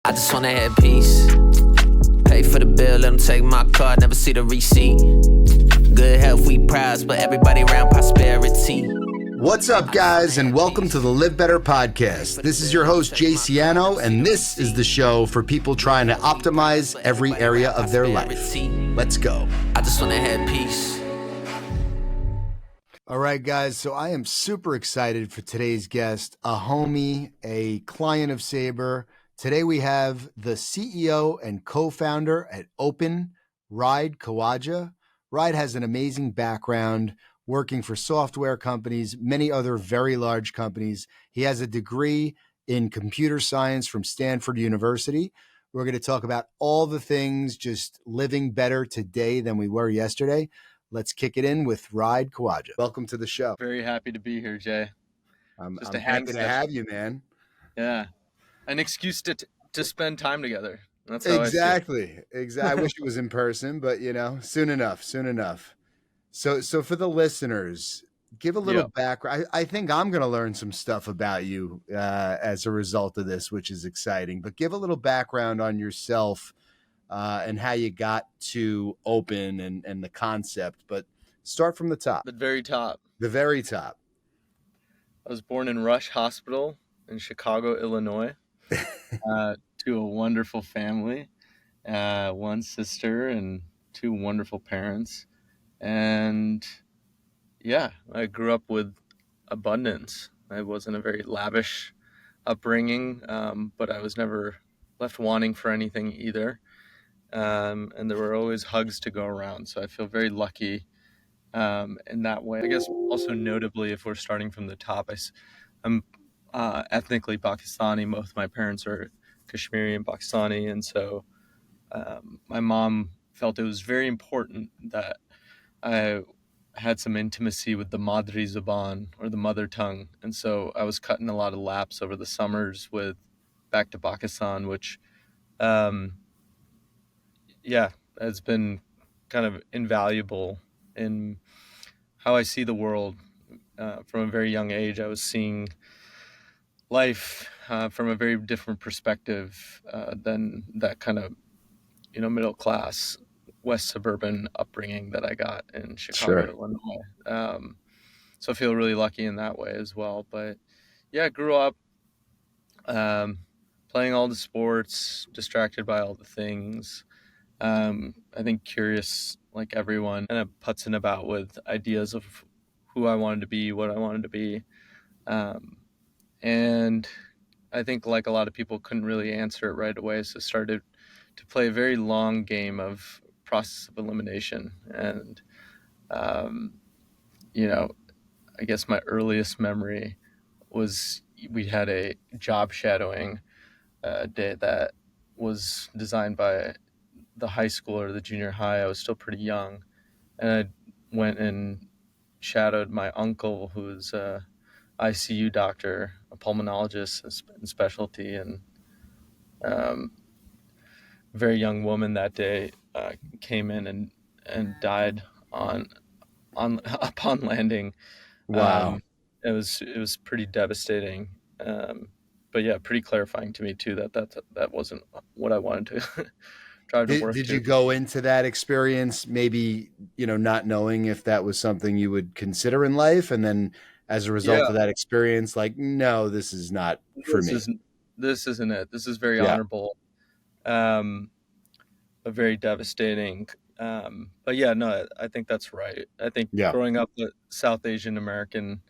I just wanna have peace. Pay for the bill, let them take my car, never see the receipt. Good health, we prize, but everybody around prosperity. What's up, guys, and welcome to the LivBtr Podcast. This is your host, Jay Siano, and this is the show for people trying to optimize every area of their life. Let's go. I just wanna have peace. All right, guys, so I am super excited for today's guest, a homie, a client of Sabre. Today we have the CEO and co-founder at Open, Raed Khawaja. Raed has an amazing background working for software companies, many other very large companies. He has a degree in computer science from Stanford University. We're going to talk about all the things, just living better today than we were yesterday. Let's kick it in with Raed Khawaja. Welcome to the show. Very happy to be here, Jay. I'm happy to have you, man. Yeah. An excuse to spend time together. That's how Exactly. I wish it was in person, but soon enough. So for the listeners, give a little background. I think I'm going to learn some stuff about you as a result of this, which is exciting. But give a little background on yourself and how you got to Open and the concept. But start from the top. The very top. The very top. I was born in Rush Hospital in Chicago, Illinois, to a wonderful family, one sister and two wonderful parents. And yeah, I grew up with abundance. I wasn't a very lavish upbringing, but I was never left wanting for anything either. And there were always hugs to go around. So I feel very lucky in that way. I guess also notably, if we're starting from the top, I'm ethnically Pakistani. Both my parents are Kashmiri and Pakistani. And so my mom felt it was very important that I had some intimacy with the Madri Zuban, or the mother tongue. And so I was cutting a lot of laps over the summers back to Pakistan, which, has been kind of invaluable in how I see the world. From a very young age, I was seeing life from a very different perspective than that kind of, middle class West suburban upbringing that I got in Chicago, Illinois. So I feel really lucky in that way as well. But yeah, I grew up playing all the sports, distracted by all the things. I think curious like everyone, kind of putzing about with ideas of who I wanted to be, what I wanted to be. And I think like a lot of people couldn't really answer it right away. So started to play a very long game of process of elimination. And, I guess my earliest memory was we had a job shadowing day that was designed by the high school or the junior high. I was still pretty young. And I went and shadowed my uncle, who was a ICU doctor, a pulmonologist in specialty. And a very young woman that day came in and died upon landing. Wow. It was pretty devastating. But yeah, pretty clarifying to me too that wasn't what I wanted to drive to work. Did you go into that experience maybe, not knowing if that was something you would consider in life, and then as a result of that experience, like, no, this is not for me. This isn't it. This is very honorable, but very devastating. But yeah, no, I think that's right. I think growing up a South Asian American,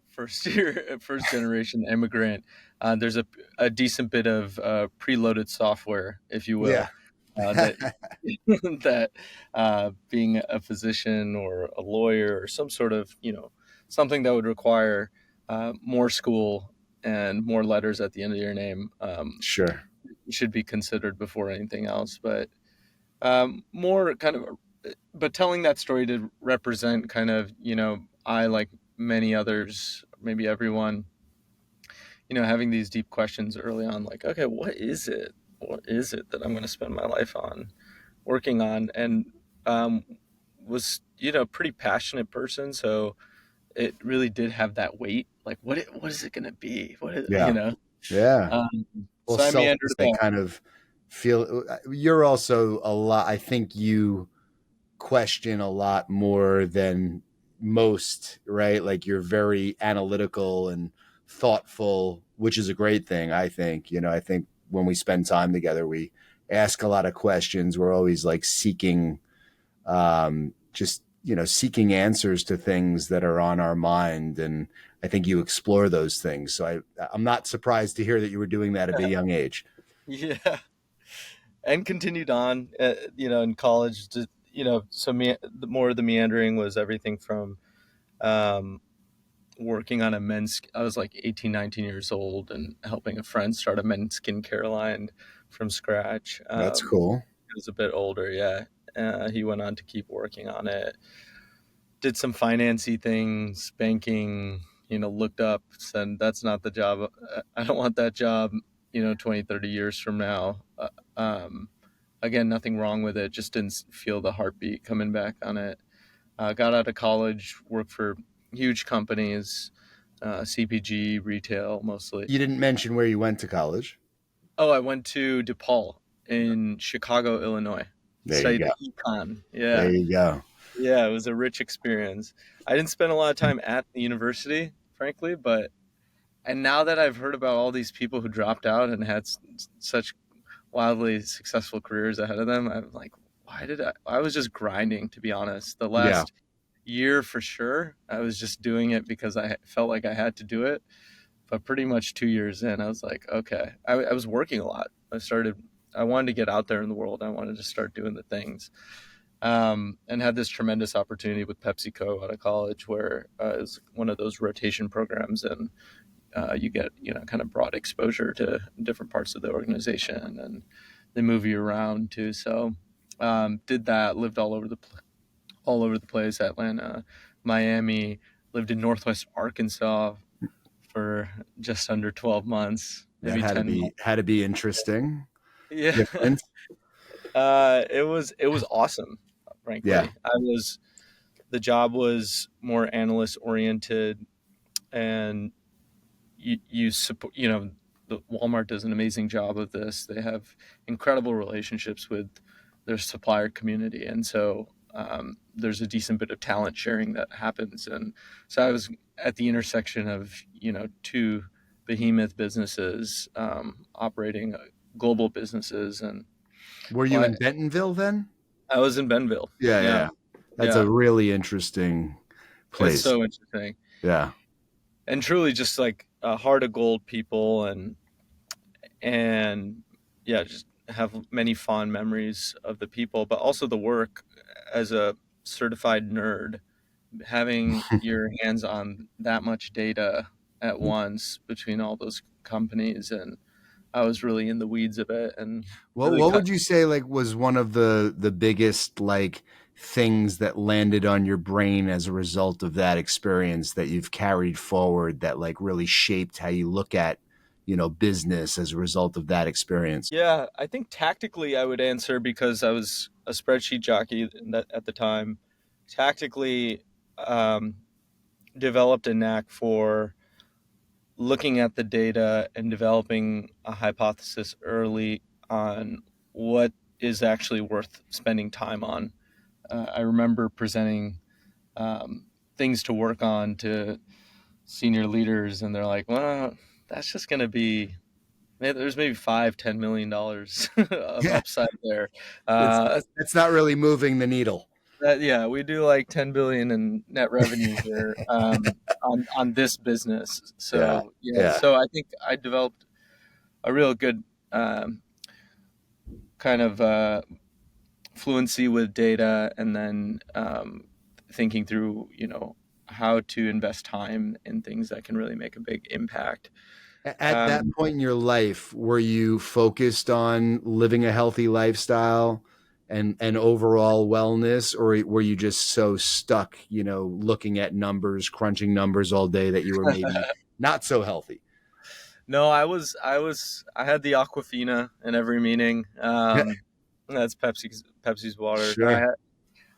first generation immigrant, there's a decent bit of preloaded software, if you will. That being a physician or a lawyer or some sort of, something that would require more school and more letters at the end of your name, should be considered before anything else. But more kind of, but telling that story to represent kind of, I, like many others, maybe everyone, having these deep questions early on, like, okay, what is it that I'm going to spend my life working on? And was, pretty passionate person. So it really did have that weight. Like, what is it going to be? Well, So I selfless, meandered I about. kind of feel you're also a lot. I think you question a lot more than most, right? Like you're very analytical and thoughtful, which is a great thing, I think. I think when we spend time together, we ask a lot of questions. We're always like seeking, just, seeking answers to things that are on our mind. And I think you explore those things. So I'm not surprised to hear that you were doing that at a young age. Yeah, and continued on, in college. So the more of the meandering was everything from um, working on I was like 18, 19 years old and helping a friend start a men's skincare line from scratch. That's cool. He was a bit older, yeah. He went on to keep working on it. Did some financy things, banking, looked up, said, that's not the job. I don't want that job, 20, 30 years from now. Again, nothing wrong with it. Just didn't feel the heartbeat coming back on it. Got out of college, worked for huge companies, CPG, retail mostly. You didn't mention where you went to college. Oh, I went to DePaul in Chicago, Illinois. There you Studied go. econ. There Yeah. you go. Yeah, it was a rich experience. I didn't spend a lot of time at the university, frankly, and now that I've heard about all these people who dropped out and had such wildly successful careers ahead of them, I'm like, I was just grinding, to be honest. The Yeah. last year for sure, I was just doing it because I felt like I had to do it. But pretty much 2 years in, I was like, okay. I was working a lot. I wanted to get out there in the world. I wanted to start doing the things. And had this tremendous opportunity with PepsiCo out of college where it was one of those rotation programs, and you get, kind of broad exposure to different parts of the organization, and they move you around too. So did that, lived all over the place, Atlanta, Miami, lived in Northwest Arkansas for just under 12 months, That maybe 10 months. had to be interesting. Yeah. Different. It was awesome, frankly. Yeah. The job was more analyst oriented, and you support, the Walmart does an amazing job of this. They have incredible relationships with their supplier community. And so there's a decent bit of talent sharing that happens. And so I was at the intersection of, two behemoth businesses, operating global businesses. And Were you in Bentonville then? I was in Bentonville. Yeah. That's a really interesting place. It's so interesting. Yeah. And truly just like a heart of gold people, and yeah, just have many fond memories of the people, but also the work. As a certified nerd, having your hands on that much data at once between all those companies, and I was really in the weeds of it. And what would you say like was one of the biggest like things that landed on your brain as a result of that experience that you've carried forward that like really shaped how you look at, business as a result of that experience? Yeah, I think tactically I would answer, because I was a spreadsheet jockey at the time. Tactically, developed a knack for looking at the data and developing a hypothesis early on what is actually worth spending time on. I remember presenting things to work on to senior leaders, and they're like, well, that's just going to be, there's maybe $5-10 million of upside there. It's not really moving the needle. We do like 10 billion in net revenue here on this business. So so I think I developed a real good kind of fluency with data, and then thinking through, how to invest time in things that can really make a big impact. At that point in your life, were you focused on living a healthy lifestyle and overall wellness, or were you just so stuck, looking at numbers, crunching numbers all day that you were maybe not so healthy? No, I had the Aquafina in every meeting. That's Pepsi's water. Sure.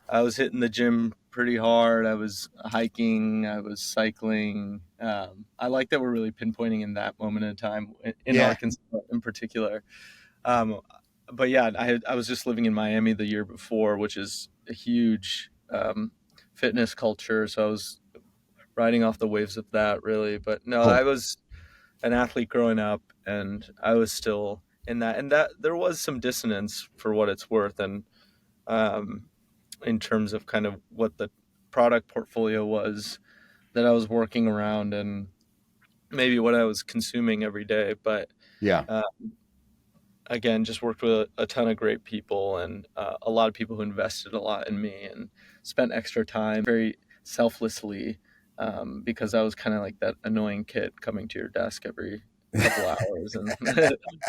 I was hitting the gym pretty hard. I was hiking. I was cycling. I like that we're really pinpointing in that moment in time in Yeah. Arkansas in particular. But yeah, I was just living in Miami the year before, which is a huge fitness culture. So I was riding off the waves of that, really. But no, Cool. I was an athlete growing up, and I was still in that. And that there was some dissonance, for what it's worth, and in terms of kind of what the product portfolio was that I was working around, and maybe what I was consuming every day. But Yeah. again, just worked with a ton of great people, and a lot of people who invested a lot in me and spent extra time very selflessly, because I was kind of like that annoying kid coming to your desk every couple hours and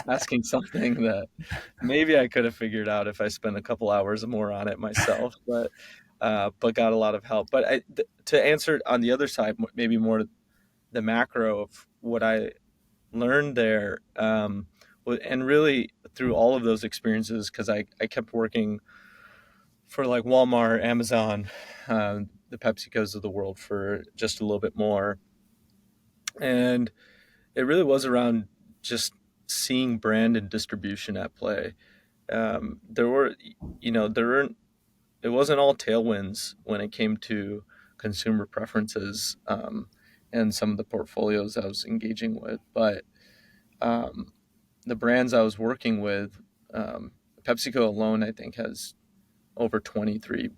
asking something that maybe I could have figured out if I spent a couple hours more on it myself, but got a lot of help. But to answer on the other side, maybe more the macro of what I learned there, and really through all of those experiences, because I kept working for like Walmart, Amazon, the PepsiCos of the world for just a little bit more. And it really was around just seeing brand and distribution at play. There were, it wasn't all tailwinds when it came to consumer preferences, and some of the portfolios I was engaging with. But the brands I was working with, PepsiCo alone, I think, has over $23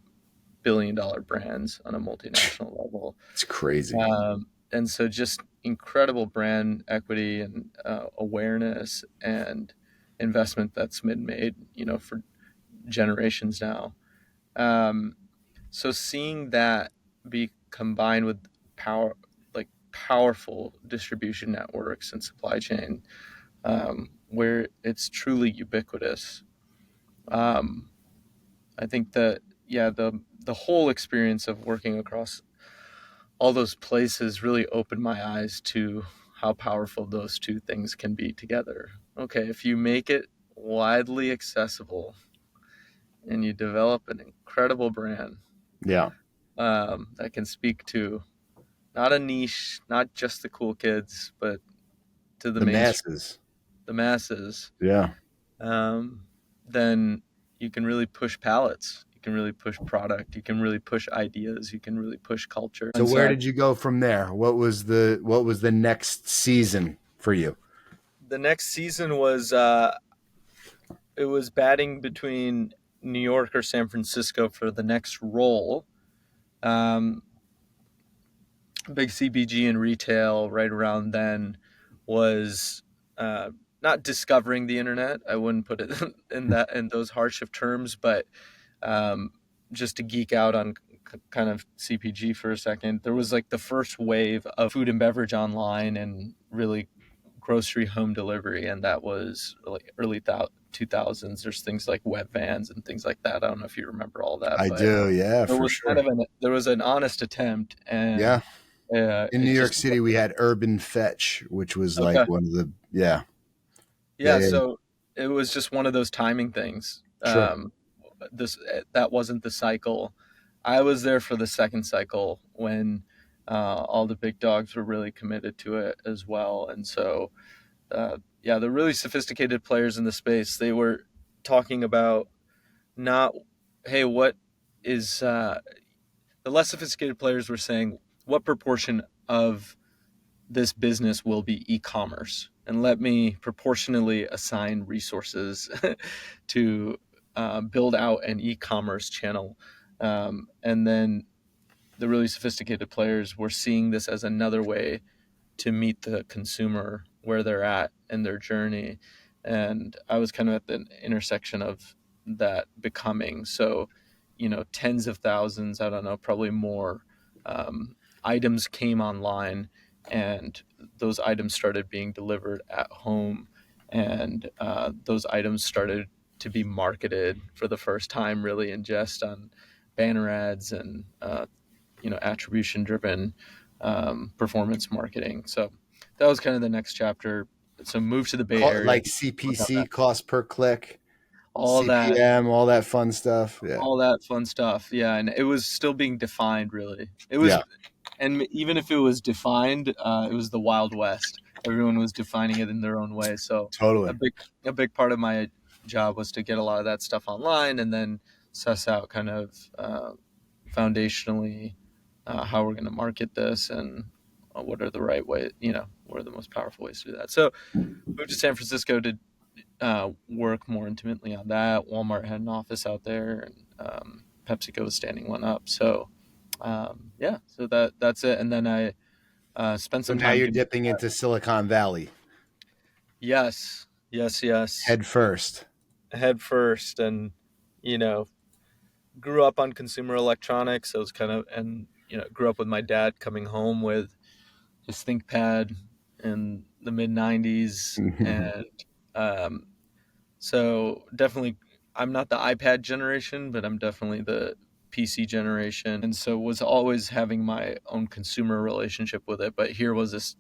billion brands on a multinational level. It's crazy. And so just incredible brand equity and awareness and investment that's been made, for generations now. So seeing that be combined with powerful distribution networks and supply chain, where it's truly ubiquitous. I think that, the whole experience of working across all those places really opened my eyes to how powerful those two things can be together. Okay, if you make it widely accessible and you develop an incredible brand, Yeah. that can speak to not a niche, not just the cool kids, but to the masses. The masses. Yeah. Then you can really push palettes. You can really push product. You can really push ideas. You can really push culture. So where did you go from there? What was the next season for you? The next season was it was batting between New York or San Francisco for the next role. Big CPG and retail right around then was not discovering the internet. I wouldn't put it in those harsh of terms, but just to geek out on kind of CPG for a second, there was like the first wave of food and beverage online and really grocery home delivery, and that was like early 2000s. There's things like web vans and things like that. I don't know if you remember all that. I do, yeah, for sure. There was an honest attempt, and yeah. In New York City, we had Urban Fetch, which was like one of the So it was just one of those timing things. Sure. That wasn't the cycle. I was there for the second cycle when all the big dogs were really committed to it as well. And so, the really sophisticated players in the space, they were talking about what is the less sophisticated players were saying, what proportion of this business will be e-commerce? And let me proportionally assign resources to build out an e-commerce channel. And then the really sophisticated players were seeing this as another way to meet the consumer where they're at in their journey. And I was kind of at the intersection of that becoming. So, tens of thousands, I don't know, probably more, items came online, and those items started being delivered at home, and those items started to be marketed for the first time really in jest on banner ads and attribution driven performance marketing. So that was kind of the next chapter. So move to the Bay Area, like CPC, cost per click, all CPM, that, all that fun stuff. Yeah. All that fun stuff. Yeah. And it was still being defined really. It was and even if it was defined, it was the Wild West. Everyone was defining it in their own way. So Totally. a big part of my job was to get a lot of that stuff online and then suss out kind of foundationally how we're going to market this and what are the right way, what are the most powerful ways to do that. So moved to San Francisco to work more intimately on that. Walmart had an office out there, and PepsiCo was standing one up. So so that's it. And then I spent So some now time you're doing dipping into Silicon Valley yes, head first. head first, and you know, grew up on consumer electronics. So it was kind of, and grew up with my dad coming home with his ThinkPad in the mid '90s, and um, so definitely, I'm not the iPad generation, but I'm definitely the PC generation. And so was always having my own consumer relationship with it. But here was this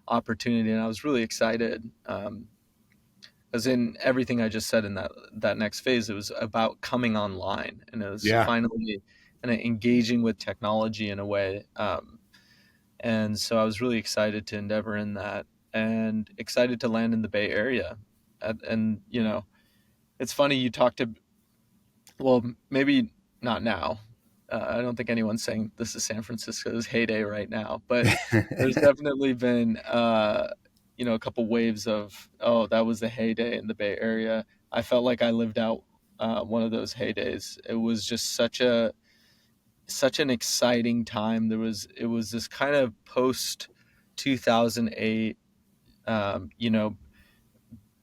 opportunity, and I was really excited. As in everything I just said in that next phase, it was about coming online, and it was Yeah, finally kind of engaging with technology in a way. And so I was really excited to endeavor in that, and excited to land in the Bay Area. And it's funny you talked to, well, maybe not now. I don't think anyone's saying this is San Francisco's heyday right now, but there's definitely been, a couple waves of, oh, that was the heyday in the Bay Area. I felt like I lived out one of those heydays. It was just such an exciting time. It was this kind of post 2008,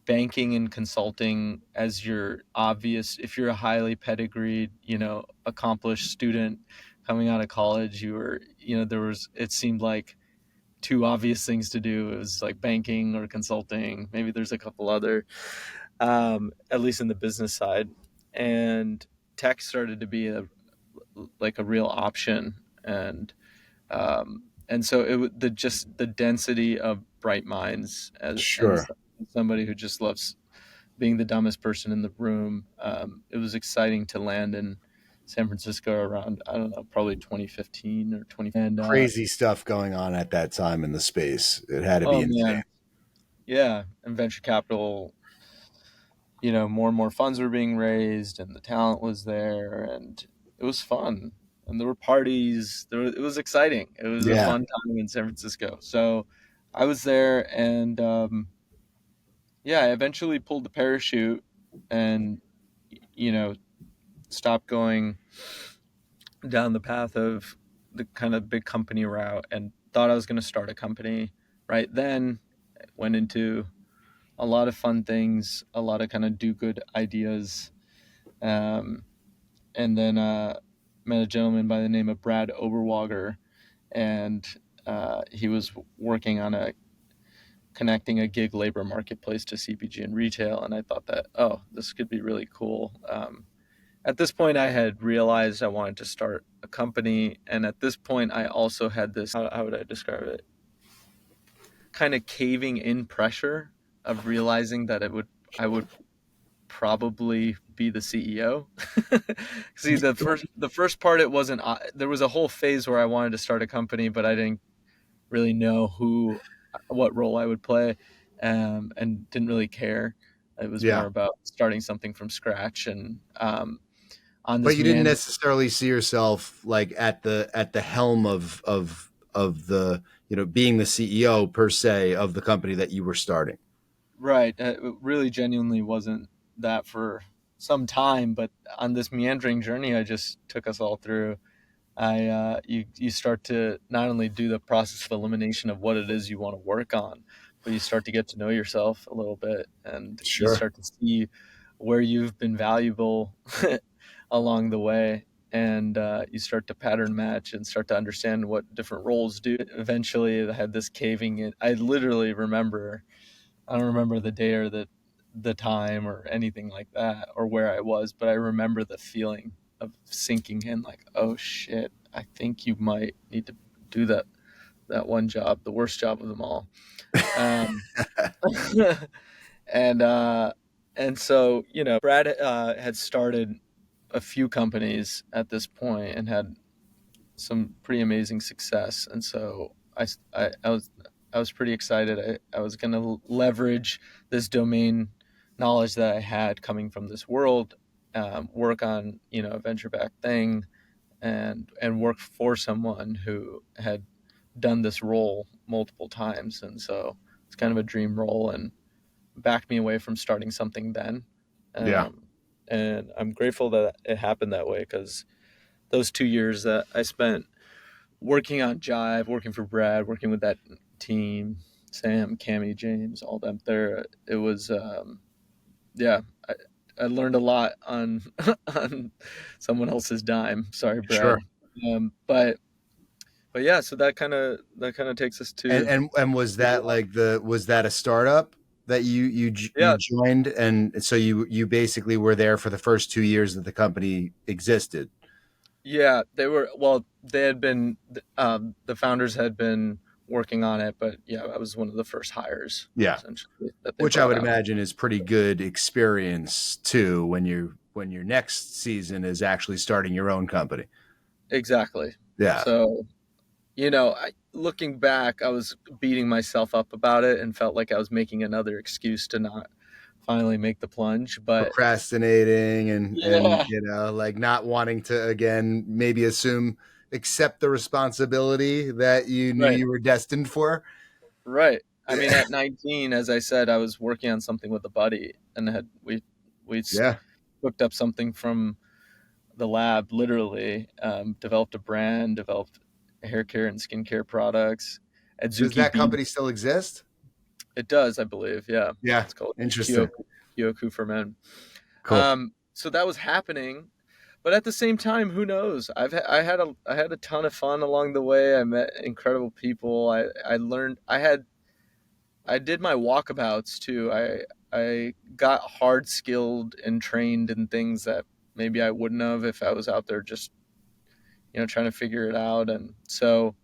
banking and consulting as your obvious, if you're a highly pedigreed, accomplished student coming out of college, you were, it seemed like two obvious things to do. It was like banking or consulting. Maybe there's a couple other, at least in the business side. And tech started to be like a real option. And so just the density of bright minds and sure. somebody who just loves being the dumbest person in the room. It was exciting to land in San Francisco around, I don't know, probably 2015 or 20. And Crazy stuff going on at that time in the space. It had to be oh insane. man, yeah, and venture capital. More and more funds were being raised, and the talent was there, and it was fun. And there were parties. It was exciting. It was a Yeah, fun time in San Francisco. So I was there, and I eventually pulled the parachute, and you know, stopped going down the path of the kind of big company route, and thought I was going to start a company. Right then, went into a lot of fun things, a lot of kind of do good ideas. Um, and then met a gentleman by the name of Brad Oberwager, and he was working on connecting a gig labor marketplace to CPG and retail, and I thought that, oh, this could be really cool. At this point, I had realized I wanted to start a company, and at this point, I also had this, how would I describe it? Kind of caving in pressure of realizing that I would probably be the CEO. See, the first part, it wasn't, there was a whole phase where I wanted to start a company, but I didn't really know what role I would play, and didn't really care. It was more yeah. about starting something from scratch, and on But this you didn't meander. necessarily see yourself like at the helm of the being the CEO per se of the company that you were starting. Right. It really genuinely wasn't that for some time, but on this meandering journey I just took us all through, you start to not only do the process of elimination of what it is you want to work on, but you start to get to know yourself a little bit, and you Sure. start to see where you've been valuable along the way, and you start to pattern match and start to understand what different roles do. Eventually, I had this caving in. I don't remember the day or the time or anything like that or where I was, but I remember the feeling of sinking in, like, oh shit, I think you might need to do that one job, the worst job of them all. Um, and so Brad had started a few companies at this point and had some pretty amazing success. And so I was pretty excited. I was going to leverage this domain knowledge that I had coming from this world, work on, a venture-backed thing, and work for someone who had done this role multiple times. And so it's kind of a dream role and backed me away from starting something then. Yeah. And I'm grateful that it happened that way, because those 2 years that I spent working on Jive, working for Brad, working with that team, Sam, Cammy, James, all them there, it was, I learned a lot on on someone else's dime. Sorry, Brad. Sure. But yeah, so that kind of takes us to And was that was that a startup that you yeah. joined, and so you basically were there for the first 2 years that the company existed? Yeah, they had been, the founders had been working on it, but yeah, I was one of the first hires, Yeah. essentially, that they Which I brought would out. imagine is pretty good experience too when your next season is actually starting your own company. Exactly. Yeah. So, looking back, I was beating myself up about it and felt like I was making another excuse to not finally make the plunge. But Procrastinating and yeah, like not wanting to again maybe accept the responsibility that you knew right, you were destined for. right. I mean, at 19, as I said, I was working on something with a buddy, and we Yeah. hooked up something from the lab, literally, developed a brand, developed hair care and skincare products at Does Zuki that Beach. company still exist? It does, I believe. Yeah. Yeah. It's called Interesting. Kyoku for Men. Cool. So that was happening, but at the same time, who knows? I had a ton of fun along the way. I met incredible people. I learned. I did my walkabouts too. I got hard skilled and trained in things that maybe I wouldn't have if I was out there just, trying to figure it out. And so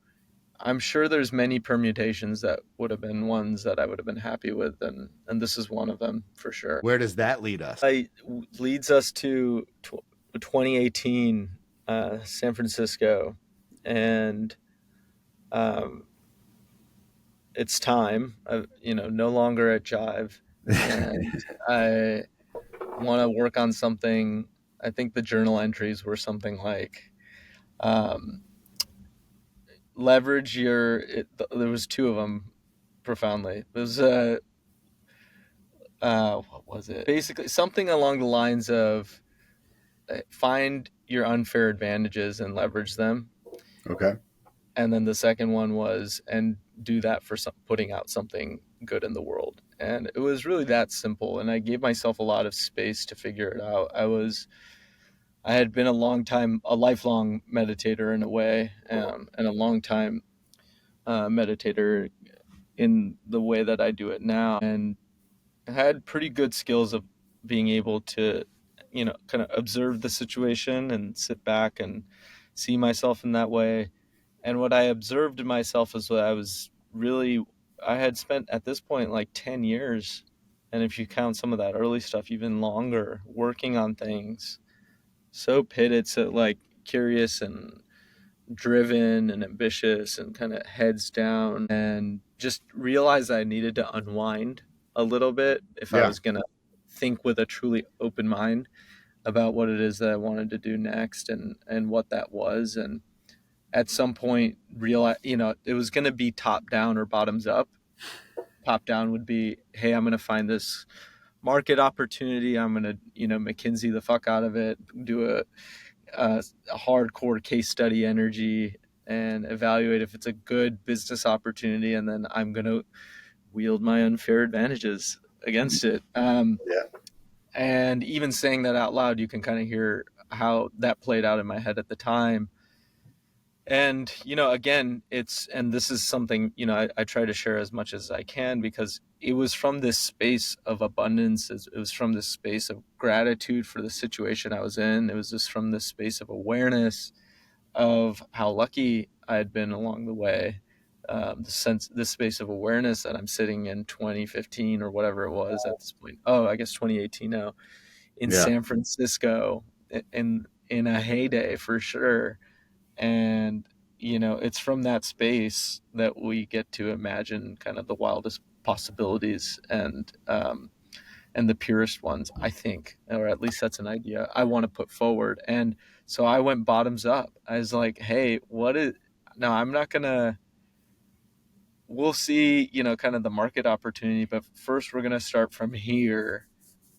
I'm sure there's many permutations that would have been ones that I would have been happy with, and this is one of them for sure. Where does that lead us? It leads us to 2018, San Francisco, and it's time. No longer at Jive, and I want to work on something. I think the journal entries were something like, leverage there was two of them profoundly. It was what was it? Basically something along the lines of, find your unfair advantages and leverage them. Okay. And then the second one was, and do that for putting out something good in the world. And it was really that simple. And I gave myself a lot of space to figure it out. I had been a lifelong meditator in a way, and a long time meditator in the way that I do it now, and I had pretty good skills of being able to, kind of observe the situation and sit back and see myself in that way. And what I observed in myself is that I had spent at this point like 10 years, and if you count some of that early stuff, even longer, working on things, so pitted, so like curious and driven and ambitious and kind of heads down, and just realized I needed to unwind a little bit if I Yeah. was going to think with a truly open mind about what it is that I wanted to do next, and what that was. And at some point realize, it was going to be top down or bottoms up. Top down would be, hey, I'm going to find this market opportunity. I'm going to, McKinsey the fuck out of it, do a hardcore case study energy and evaluate if it's a good business opportunity. And then I'm going to wield my unfair advantages against it. And even saying that out loud, you can kind of hear how that played out in my head at the time. And, again, and this is something, I try to share as much as I can, because it was from this space of abundance. It was from this space of gratitude for the situation I was in. It was just from this space of awareness of how lucky I had been along the way. This space of awareness that I'm sitting in 2015 or whatever it was at this point. Oh, I guess 2018 now, in San Francisco, in a heyday for sure. And, it's from that space that we get to imagine kind of the wildest possibilities and the purest ones, I think, or at least that's an idea I want to put forward. And so I went bottoms up. I was like, hey, now I'm not going to, we'll see, kind of the market opportunity, but first we're going to start from here.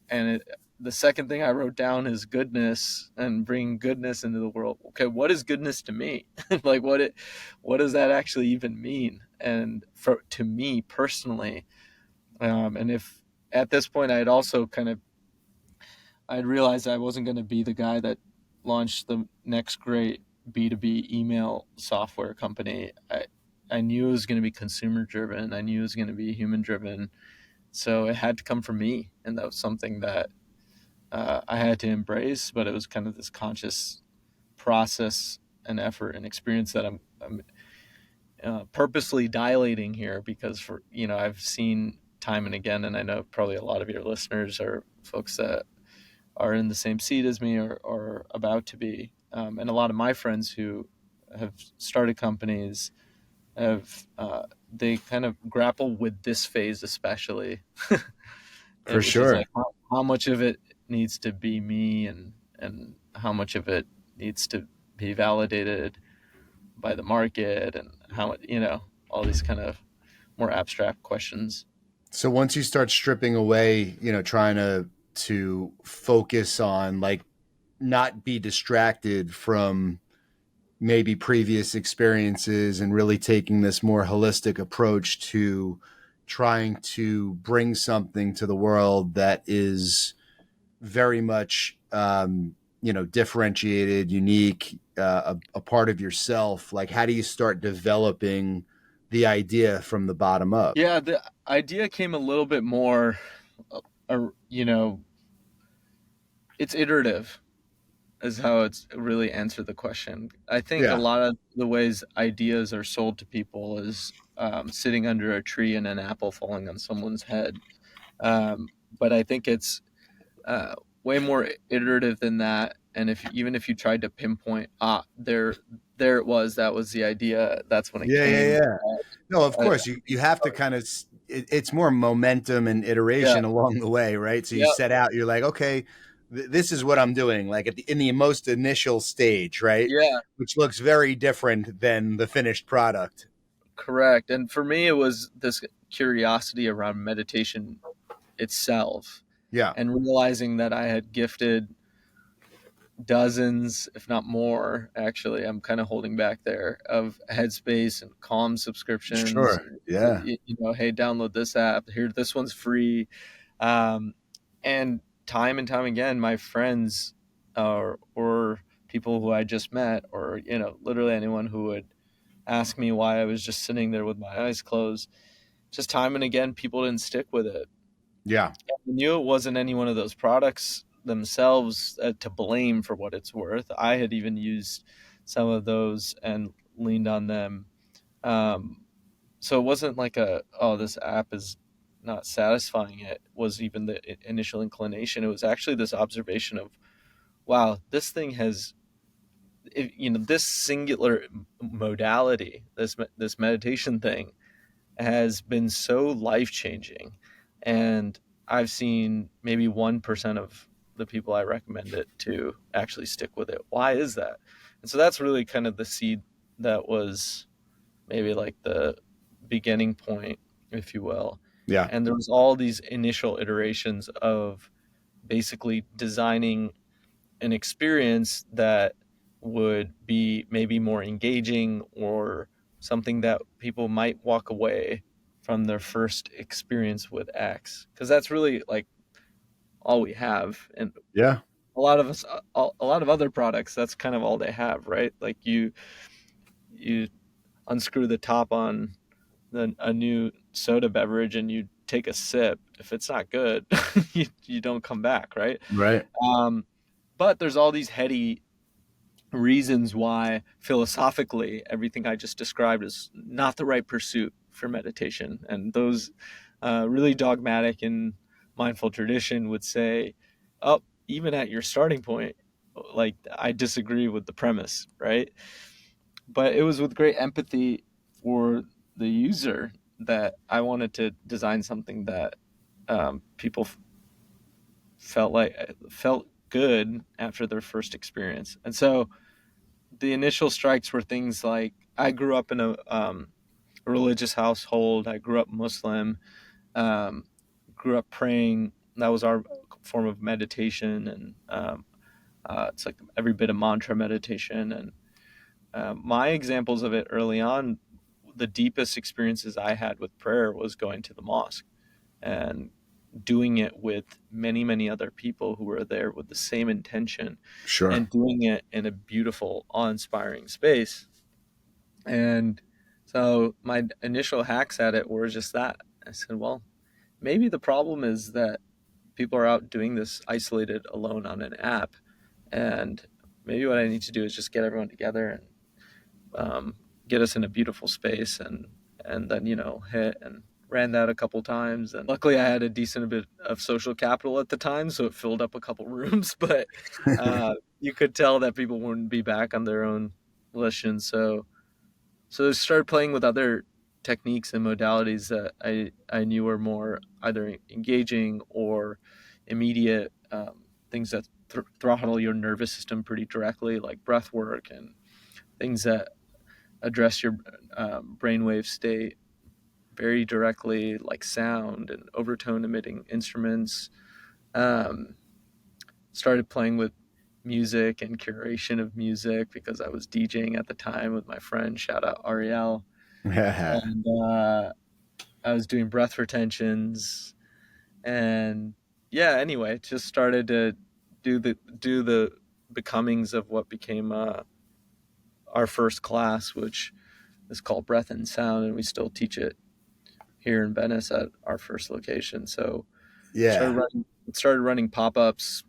And the second thing I wrote down is goodness and bringing goodness into the world. Okay, what is goodness to me? Like what does that actually even mean? And to me personally, and if at this point I had also I'd realized I wasn't going to be the guy that launched the next great B2B email software company. I knew it was going to be consumer driven. I knew it was going to be human driven. So it had to come from me. And that was something that I had to embrace, but it was kind of this conscious process and effort and experience that I'm purposely dilating here because I've seen time and again, and I know probably a lot of your listeners are folks that are in the same seat as me or about to be. And a lot of my friends who have started companies have, they kind of grapple with this phase, especially. For Which is sure. like how much of it needs to be me and how much of it needs to be validated by the market and how, all these kind of more abstract questions. So once you start stripping away, trying to focus on, like, not be distracted from maybe previous experiences and really taking this more holistic approach to trying to bring something to the world that is very much, differentiated, unique, a part of yourself. Like, how do you start developing the idea from the bottom up? Yeah, the idea came a little bit more, it's iterative is how it's really answered the question. I think a Yeah, lot of the ways ideas are sold to people is sitting under a tree and an apple falling on someone's head. But I think it's uh, way more iterative than that. And even if you tried to pinpoint, there it was, that was the idea. That's when it came. yeah. No, of Uh, course you have to kind of. It's more momentum and yeah, iteration along the way, right? So you yeah, set out. You're like, okay, this is what I'm doing. Like in the most initial stage, right? yeah, Which looks very different than the finished product. correct. And for me, it was this curiosity around meditation itself Yeah, and realizing that I had gifted dozens, if not more, actually, I'm kind of holding back there, of Headspace and Calm subscriptions. sure. Yeah, Hey, download this app. Here, this one's free. Um, and time and time again, my friends or people who I just met, or literally anyone who would ask me why I was just sitting there with my eyes closed, just time and again, people didn't stick with it. yeah, I knew it wasn't any one of those products themselves to blame for what it's worth. I had even used some of those and leaned on them. Um, so it wasn't like this app is not satisfying. It was even the initial inclination. It was actually this observation of, wow, this thing has, this singular modality, this meditation thing has been so life-changing, and I've seen maybe 1% of the people I recommend it to actually stick with it. Why is that? And so that's really kind of the seed that was maybe like the beginning point, if you will. yeah, And there was all these initial iterations of basically designing an experience that would be maybe more engaging or something that people might walk away from their first experience with X, because that's really like all we have. And yeah. a lot of us, a lot of other products, that's kind of all they have, right? Like you unscrew the top on a new soda beverage and you take a sip. If it's not good, you don't come back, right? Right. But there's all these heady reasons why philosophically everything I just described is not the right pursuit for meditation. And those really dogmatic and mindful tradition would say, oh, even at your starting point, like I disagree with the premise, right? but it was with great empathy for the user that I wanted to design something that people felt good after their first experience. And so the initial strikes were things like, I grew up in a religious household. I grew up Muslim, um, grew up praying. That was our form of meditation. And it's like every bit of mantra meditation. And my examples of it early on, the deepest experiences I had with prayer was going to the mosque and doing it with many, many other people who were there with the same intention, Sure. and doing it in a beautiful, awe-inspiring space. And so my initial hacks at it were just that. I said, well, maybe the problem is that people are out doing this isolated alone on an app. And maybe what I need to do is just get everyone together and get us in a beautiful space, and then, hit and ran that a couple times. And luckily I had a decent bit of social capital at the time, so it filled up a couple rooms, but you could tell that people wouldn't be back on their own volition. So I started playing with other techniques and modalities that I knew were more either engaging or immediate, things that throttle your nervous system pretty directly, like breath work, and things that address your brainwave state very directly, like sound and overtone emitting instruments. Started playing with music and curation of music because I was DJing at the time with my friend, shout out Ariel. And I was doing breath retentions, and anyway, just started to do the becomings of what became our first class, which is called Breath and Sound, and we still teach it here in Venice at our first location. So started running pop-ups,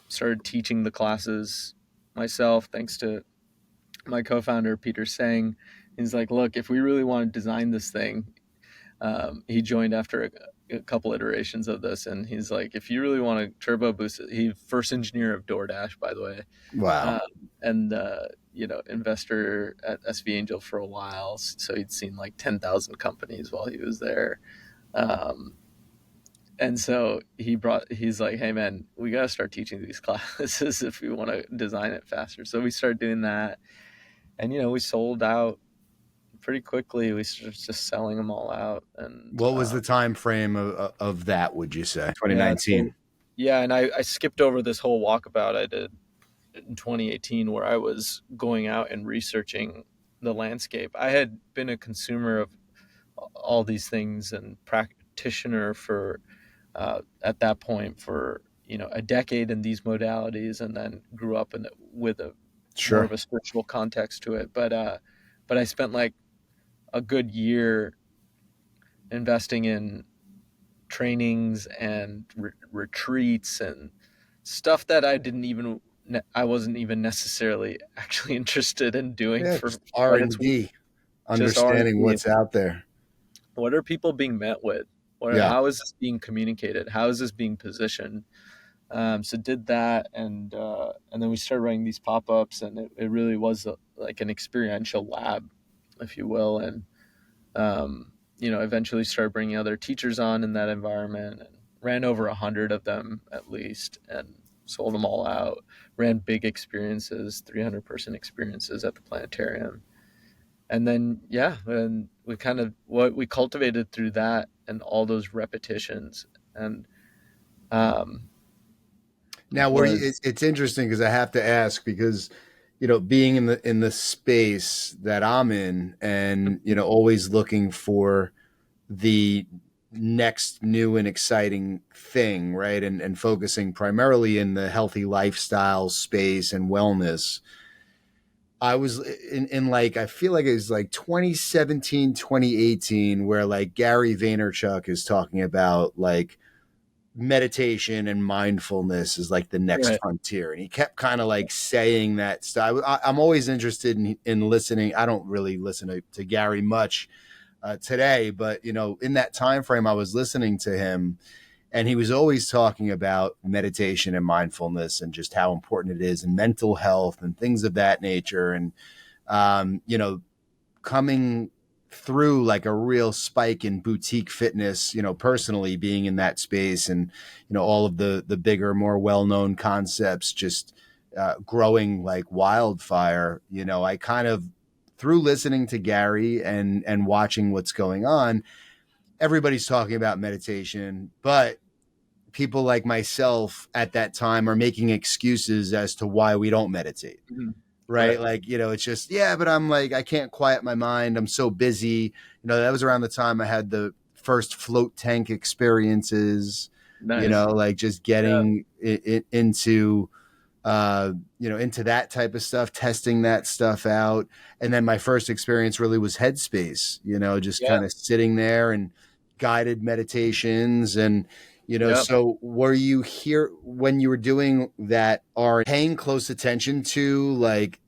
started teaching the classes myself, thanks to my co-founder, Peter Sang. He's like, look, if we really want to design this thing, he joined after a couple iterations of this, and he's like, if you really want to turbo boost it, he first engineer of DoorDash, by the way. Wow. And investor at SV Angel for a while, so he'd seen like 10,000 companies while he was there. And so he's like, hey man, we got to start teaching these classes if we want to design it faster. So we started doing that, and we sold out pretty quickly. We started just selling them all out. And what was the time frame of that, would you say? 2019. And I skipped over this whole walkabout I did in 2018, where I was going out and researching the landscape. I had been a consumer of all these things and practitioner for at that point for a decade in these modalities, and then grew up with a more of a spiritual context to it. But I spent like a good year investing in trainings and retreats and stuff that I wasn't even necessarily actually interested in doing. Yeah, for R&D, understanding what's out there. What are people being met with? How is this being communicated? How is this being positioned? So did that, and then we started running these pop-ups, and it really was like an experiential lab, if you will. And eventually started bringing other teachers on in that environment, and ran over 100 of them at least, and sold them all out. Ran big experiences, 300-person experiences at the planetarium. And then, and we kind of, what we cultivated through that and all those repetitions. And now, it's interesting because I have to ask, because being in the space that I'm in, and always looking for the next new and exciting thing, right? And focusing primarily in the healthy lifestyle space and wellness. I was in like, I feel like it was like 2017, 2018, where like Gary Vaynerchuk is talking about like meditation and mindfulness is like the next frontier. And he kept kind of like saying that stuff. I'm always interested in listening. I don't really listen to Gary much today, but in that time frame, I was listening to him, and he was always talking about meditation and mindfulness and just how important it is, and mental health and things of that nature. And you know, coming through like a real spike in boutique fitness, you know, personally being in that space, and, you know, all of the bigger, more well-known concepts just growing like wildfire. You know, I kind of, through listening to Gary and watching what's going on, everybody's talking about meditation, but people like myself at that time are making excuses as to why we don't meditate. Mhm. Right. Right. Like, you know, it's just, yeah, but I'm like, I can't quiet my mind. I'm so busy. You know, that was around the time I had the first float tank experiences, you Nice. know, like just Yeah. getting into, you know, into that type of stuff, testing that stuff out. And then my first experience really was Headspace, you know, just Yeah. kind of sitting there and guided meditations. And, you know, Yep. so were you here when you were doing that, are paying close attention to, like,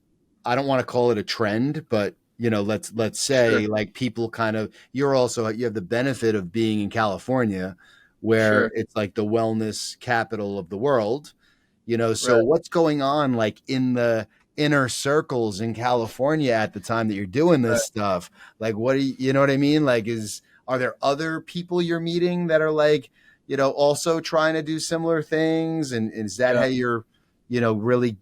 I don't want to call it a trend, but, you know, let's say Sure. like people kind of, you're also, you have the benefit of being in California where Sure. it's like the wellness capital of the world, you know, so Right. what's going on like in the inner circles in California at the time that you're doing Right. this stuff? Like, what do you know what I mean? Like, are there other people you're meeting that are like, you know, also trying to do similar things? And is that how Yeah. you're, you know, really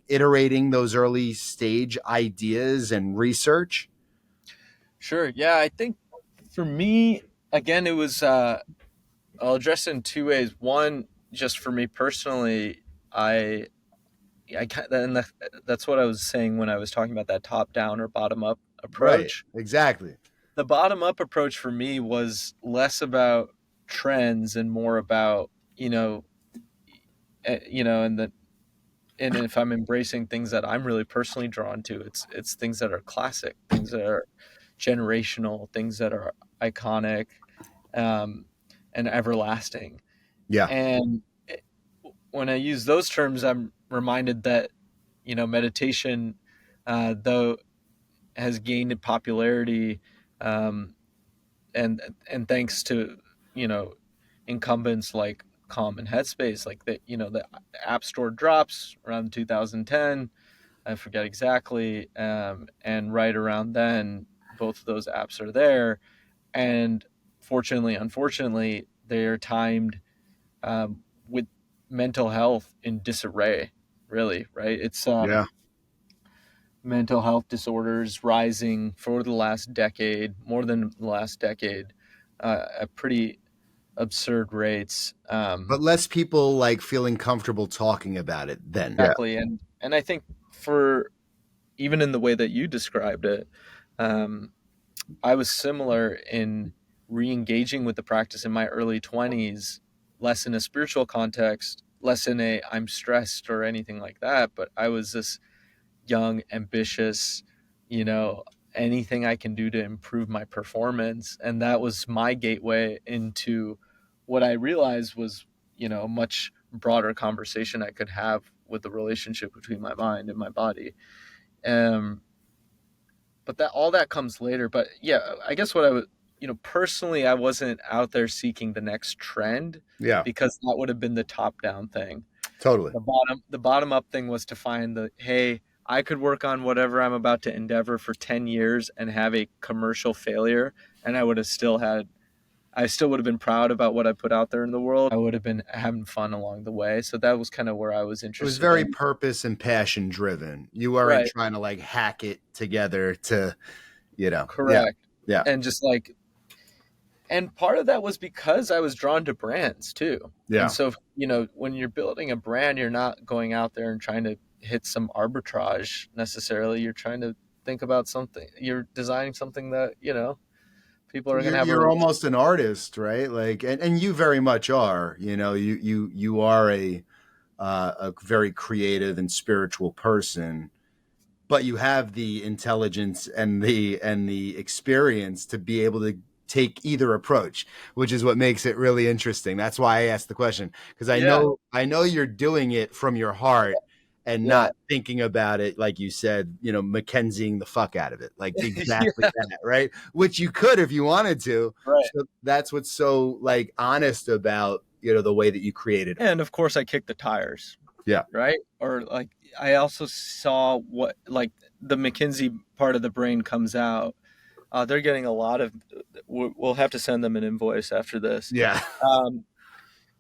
iterating those early stage ideas and research? Sure. Yeah. I think for me, again, it was, I'll address it in two ways. One, just for me personally, I kind and that's what I was saying when I was talking about that top down or bottom up Right. approach. Exactly. The bottom up approach for me was less about trends and more about, and if I'm embracing things that I'm really personally drawn to, it's things that are classic, things that are generational, things that are iconic, um, and everlasting. Yeah. And when I use those terms, I'm reminded that, meditation, though has gained in popularity, um, and thanks to, you know, incumbents like Calm and Headspace, like the App Store drops around 2010. I forget exactly, and right around then, both of those apps are there, and unfortunately, they are timed, with mental health in disarray. Really, right? It's Yeah. mental health disorders rising for the last decade, more than the last decade, at pretty absurd rates. But less people like feeling comfortable talking about it then. Yeah. Exactly, and I think for even in the way that you described it, um, I was similar in re-engaging with the practice in my early 20s, less in a spiritual context, less in a I'm stressed or anything like that, but I was this young, ambitious, anything I can do to improve my performance. And that was my gateway into what I realized was, a much broader conversation I could have with the relationship between my mind and my body. Um, but that all that comes later. But yeah, I guess what I would, personally, I wasn't out there seeking the next trend, Yeah. because that would have been the top down thing. Totally. The bottom up thing was to find hey, I could work on whatever I'm about to endeavor for 10 years and have a commercial failure, and I still would have been proud about what I put out there in the world. I would have been having fun along the way. So that was kind of where I was It was interested very in. purpose and passion driven. You weren't Right. trying to like hack it together to, you know. Yeah. Correct. Yeah. And just and part of that was because I was drawn to brands too. Yeah. And so, when you're building a brand, you're not going out there and trying to hit some arbitrage necessarily. You're trying to think about something. You're designing something that, people are going to have a You're relationship. almost an artist, right? Like, and you very much are, you know, you are a very creative and spiritual person, but you have the intelligence and the experience to be able to take either approach, which is what makes it really interesting. That's why I asked the question, because Yeah. I know you're doing it from your heart and Yeah. not thinking about it, like you said, you know, Mackenzieing the fuck out of it, like exactly Yeah. that, right? Which you could if you wanted to. Right. So that's what's so like honest about, you know, the way that you created it. And of course I kicked the tires. Yeah. Right. Or like, I also saw what, like, the McKinsey part of the brain comes out. They're getting a lot of, we'll have to send them an invoice after this. Yeah. Um,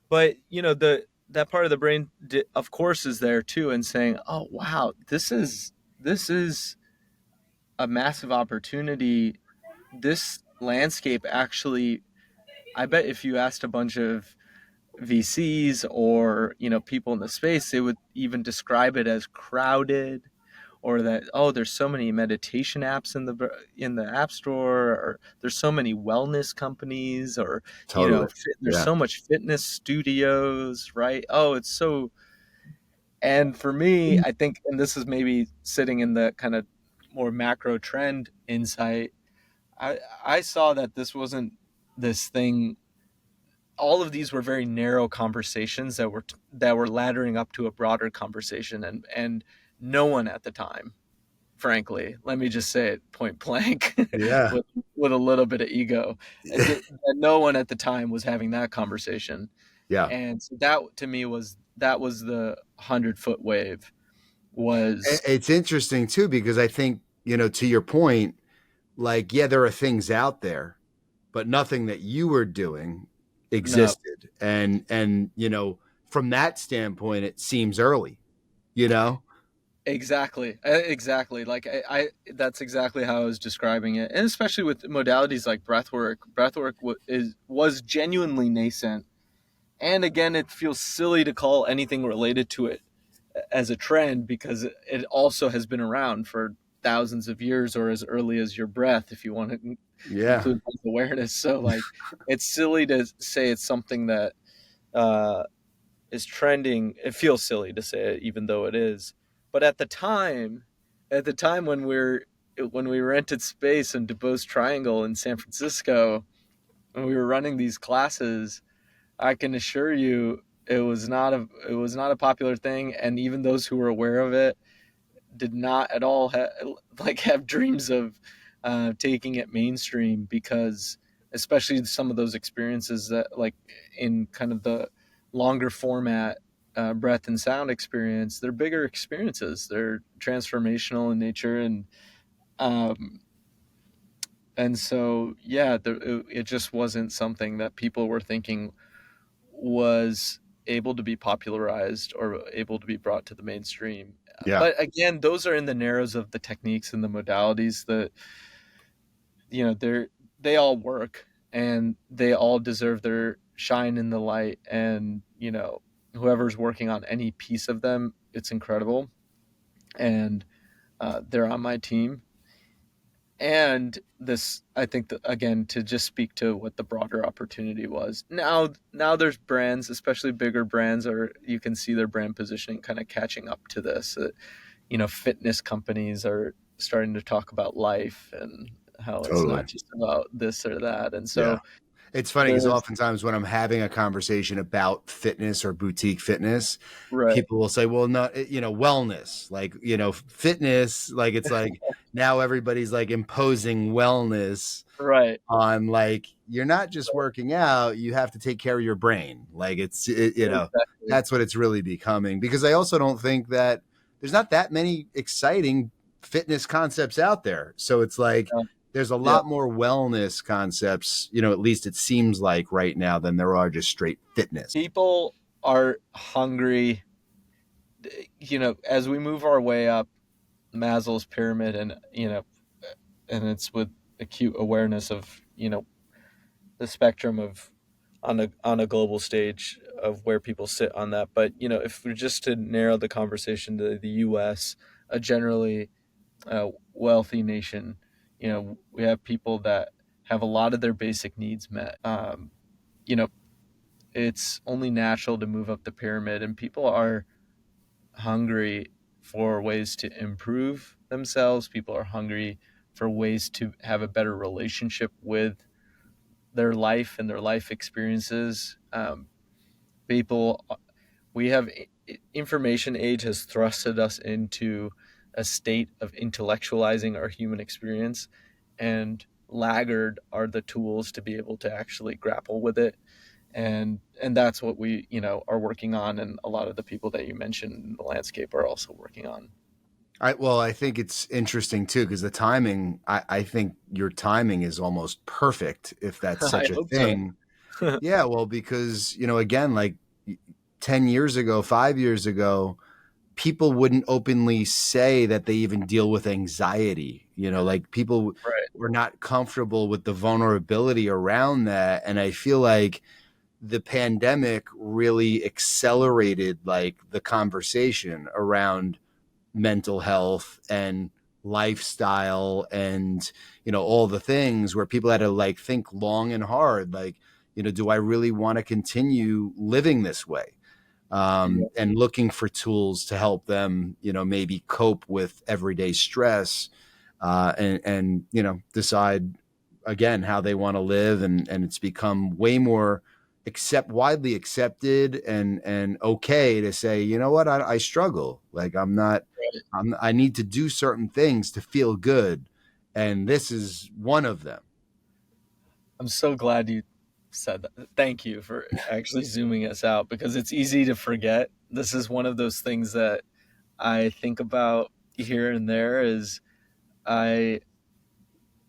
but that part of the brain, of course, is there too, and saying, oh, wow, this is a massive opportunity. This landscape actually, I bet if you asked a bunch of VCs or people in the space, they would even describe it as crowded, or that, oh, there's so many meditation apps in the app store, or there's so many wellness companies, or Totally. there's Yeah. so much fitness studios, right? Oh, it's so. And for me, I think, and this is maybe sitting in the kind of more macro trend insight, I saw that this wasn't this thing. All of these were very narrow conversations that were laddering up to a broader conversation, and no one at the time, frankly, let me just say it point blank, Yeah. with a little bit of ego, that no one at the time was having that conversation. Yeah. And so that, to me, was the 100-foot wave. Was It's interesting too, because I think, to your point, like, yeah, there are things out there, but nothing that you were doing No, existed. And, from that standpoint, it seems early, you know? exactly, like, I that's exactly how I was describing it, and especially with modalities like breathwork was genuinely nascent. And again, it feels silly to call anything related to it as a trend, because it also has been around for thousands of years, or as early as your breath, if you want to Yeah. include awareness. So, like, it's silly to say it's something that uh, is trending. It feels silly to say it, even though it is. But at the time when we rented space in DuBose Triangle in San Francisco, and we were running these classes, I can assure you it was not a popular thing, and even those who were aware of it did not at all have dreams of taking it mainstream, because especially some of those experiences that, like, in kind of the longer format breath and sound experience, they're bigger experiences, they're transformational in nature, um, and so, yeah, it just wasn't something that people were thinking was able to be popularized or able to be brought to the mainstream. Yeah. But again, those are in the narrows of the techniques and the modalities that, they all work, and they all deserve their shine in the light. And whoever's working on any piece of them, it's incredible, and they're on my team. And this, I think, that, again, to just speak to what the broader opportunity was, now there's brands, especially bigger brands, or you can see their brand positioning kind of catching up to this. Fitness companies are starting to talk about life, and how it's Totally. not just about this or that. And Yeah. so It's funny because there's oftentimes when I'm having a conversation about fitness or boutique fitness, right, people will say, well, no, wellness, like, fitness, like, it's like now everybody's like imposing wellness right, on, like, you're not just working out, you have to take care of your brain. Like, exactly. that's what it's really becoming. Because I also don't think that there's not that many exciting fitness concepts out there. So it's like, Yeah, there's a yeah. lot more wellness concepts, at least it seems like right now, than there are just straight fitness. People are hungry. As we move our way up Maslow's pyramid, and it's with acute awareness of the spectrum of, on a global stage, of where people sit on that. But if we're just to narrow the conversation to the U.S., a generally wealthy nation, we have people that have a lot of their basic needs met. You know, it's only natural to move up the pyramid, and people are hungry for ways to improve themselves. People are hungry for ways to have a better relationship with their life and their life experiences. People, we have information age has thrusted us into a state of intellectualizing our human experience, and laggard are the tools to be able to actually grapple with it. And that's what we, are working on, and a lot of the people that you mentioned in the landscape are also working on. I think it's interesting too, because the timing, I think your timing is almost perfect, if that's I such a hope so. thing. Yeah, well, because, again, like 10 years ago, 5 years ago, people wouldn't openly say that they even deal with anxiety. Like people Right. were not comfortable with the vulnerability around that. And I feel like the pandemic really accelerated like the conversation around mental health and lifestyle and all the things where people had to like think long and hard, like, do I really want to continue living this way, Yeah. and looking for tools to help them maybe cope with everyday stress, and decide again how they want to live, and it's become way more widely accepted and okay to say, what, I struggle, like I need to do certain things to feel good, and this is one of them. I'm so glad you said that. Thank you for actually zooming us out, because it's easy to forget. This is one of those things that I think about here and there. Is I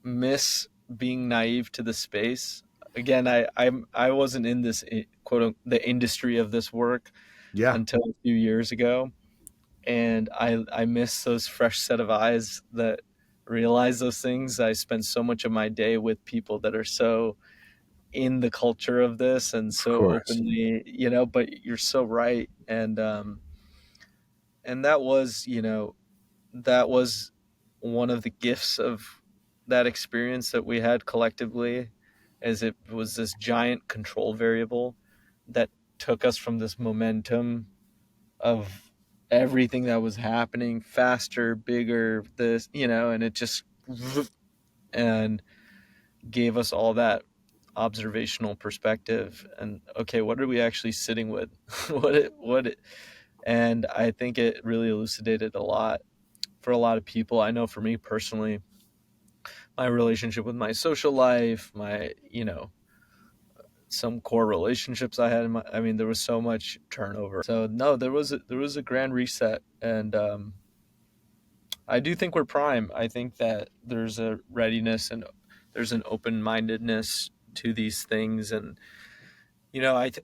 miss being naive to the space. Again, I wasn't in this quote the industry of this work Yeah, until a few years ago, and I miss those fresh set of eyes that realize those things. I spend so much of my day with people that are so in the culture of this and of so course. openly, but you're so right. And that was, that was one of the gifts of that experience that we had collectively, as it was this giant control variable that took us from this momentum of everything that was happening faster, bigger, this, and it just, and gave us all that observational perspective. And okay, what are we actually sitting with? And I think it really elucidated a lot for a lot of people. I know for me personally, my relationship with my social life, my, some core relationships I had I mean, there was so much turnover. So no, there was a grand reset. And I do think we're prime. I think that there's a readiness and there's an open-mindedness to these things. And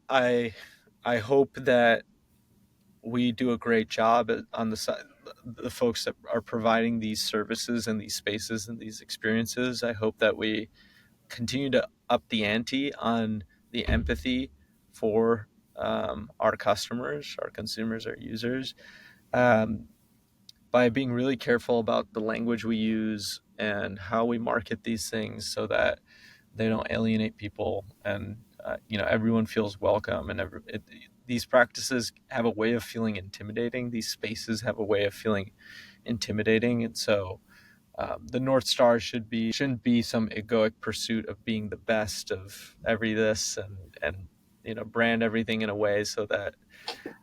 I hope that we do a great job on the side, the folks that are providing these services and these spaces and these experiences. I hope that we continue to up the ante on the empathy for our customers, our consumers, our users, um, by being really careful about the language we use and how we market these things, so that they don't alienate people, and everyone feels welcome. And these practices have a way of feeling intimidating. These spaces have a way of feeling intimidating. And so the North Star shouldn't be some egoic pursuit of being the best of every this, and brand everything in a way so that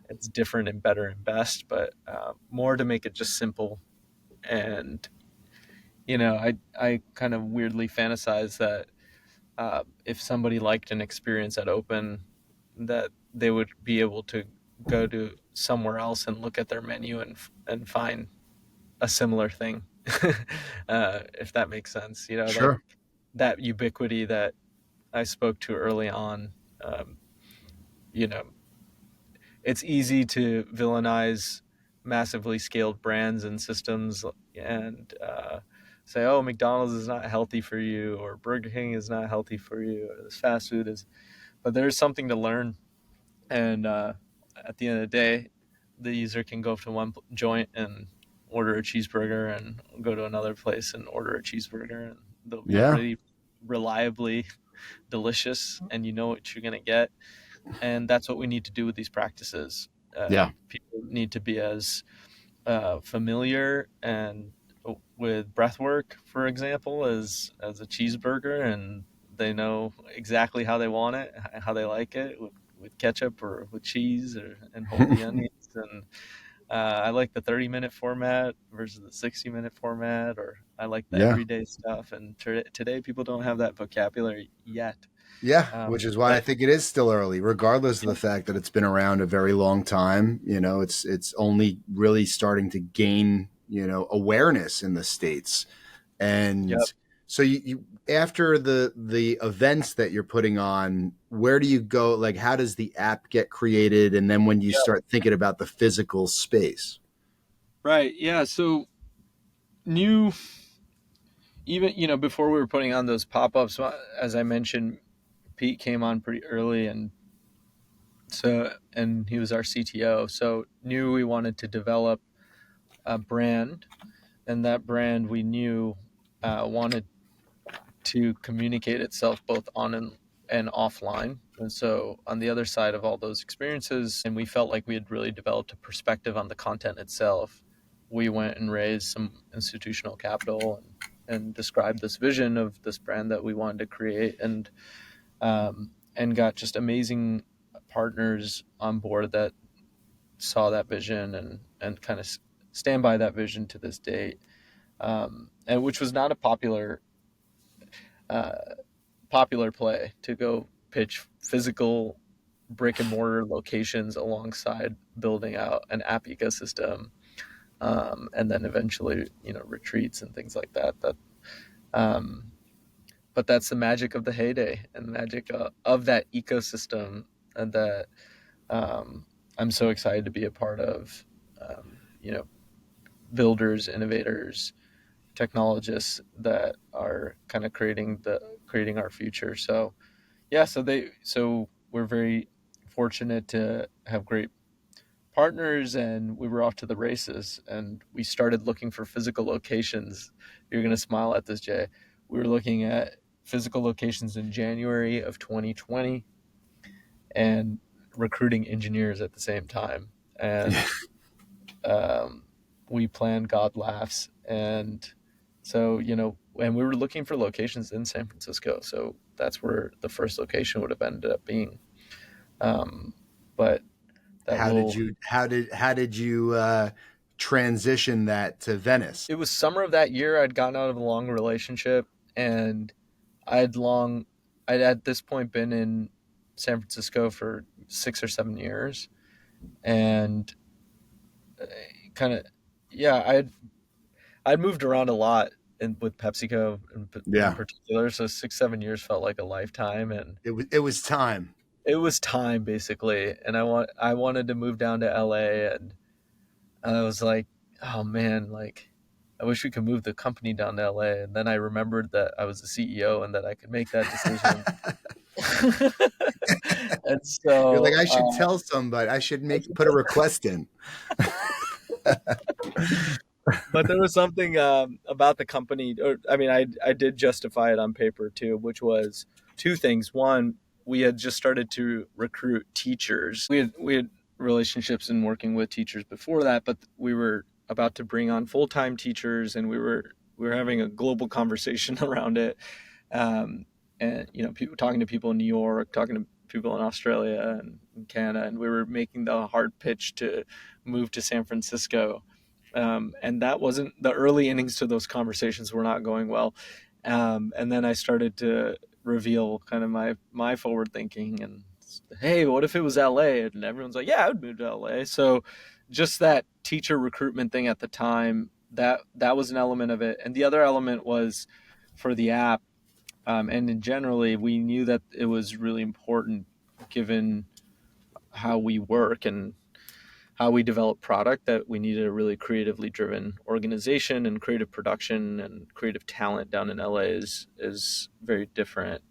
it's different and better and best, but more to make it just simple. And I kind of weirdly fantasize that if somebody liked an experience at Open, that they would be able to go to somewhere else and look at their menu and find a similar thing. If that makes sense, like Sure. that ubiquity that I spoke to early on. um, you know it's easy to villainize massively scaled brands and systems, and say, oh, McDonald's is not healthy for you, or Burger King is not healthy for you, or this fast food is. But there's something to learn. And at the end of the day, the user can go to one joint and order a cheeseburger, and go to another place and order a cheeseburger, and they'll be Yeah. really reliably delicious, and you know what you're going to get. And that's what we need to do with these practices. Yeah. People need to be as familiar and with breath work, for example, as a cheeseburger, and they know exactly how they want it, how they like it, with ketchup or with cheese, and hold the onions. And I like the 30-minute format versus the 60-minute format, or I like the Yeah. everyday stuff. And today people don't have that vocabulary yet. Yeah, which is why I think it is still early, regardless of the fact that it's been around a very long time. It's only really starting to gain, awareness in the States. And Yep. so you after the events that you're putting on, where do you go? Like, how does the app get created? And then when you start thinking about the physical space? Right. Yeah. So new, even, before we were putting on those pop-ups, as I mentioned, Pete came on pretty early, and he was our CTO. So knew we wanted to develop a brand, and that brand we knew wanted to communicate itself both on and offline. And so on the other side of all those experiences, and we felt like we had really developed a perspective on the content itself, we went and raised some institutional capital and described this vision of this brand that we wanted to create, and got just amazing partners on board that saw that vision and kind of stand by that vision to this date, and which was not a popular play to go pitch physical brick and mortar locations alongside building out an app ecosystem, and then eventually retreats and things like that. But that's the magic of the heyday and the magic of that ecosystem, and that I'm so excited to be a part of. Builders, innovators, technologists that are kind of creating our future. So yeah, so we're very fortunate to have great partners, and we were off to the races, and we started looking for physical locations. You're going to smile at this, Jay. We were looking at physical locations in January of 2020 and recruiting engineers at the same time. And we planned God Laughs. And so, and we were looking for locations in San Francisco. So that's where the first location would have ended up being. But How did you transition that to Venice? It was summer of that year. I'd gotten out of a long relationship, and I'd at this point been in San Francisco for 6 or 7 years, and kind of, yeah, I'd moved around a lot with PepsiCo in particular. So 6, 7 years felt like a lifetime, and it was time. It was time, basically. And I wanted to move down to LA, and I was like, oh man, like I wish we could move the company down to LA. And then I remembered that I was the CEO and that I could make that decision. And so you're like, I should tell somebody. I should put a request in. But there was something about the company. I did justify it on paper too, which was two things. One, we had just started to recruit teachers. We had relationships and working with teachers before that, but we were about to bring on full-time teachers, and we were having a global conversation around it. And people talking to people in New York, talking to people in Australia and Canada, and we were making the hard pitch to move to San Francisco. And that wasn't, the early innings to those conversations were not going well. And then I started to reveal kind of my forward thinking, and hey, what if it was LA? And everyone's like, yeah, I would move to LA. So just that teacher recruitment thing at the time, that was an element of it. And the other element was for the app. And generally, we knew that it was really important, given how we work and how we develop product, that we needed a really creatively driven organization, and creative production and creative talent down in LA is very different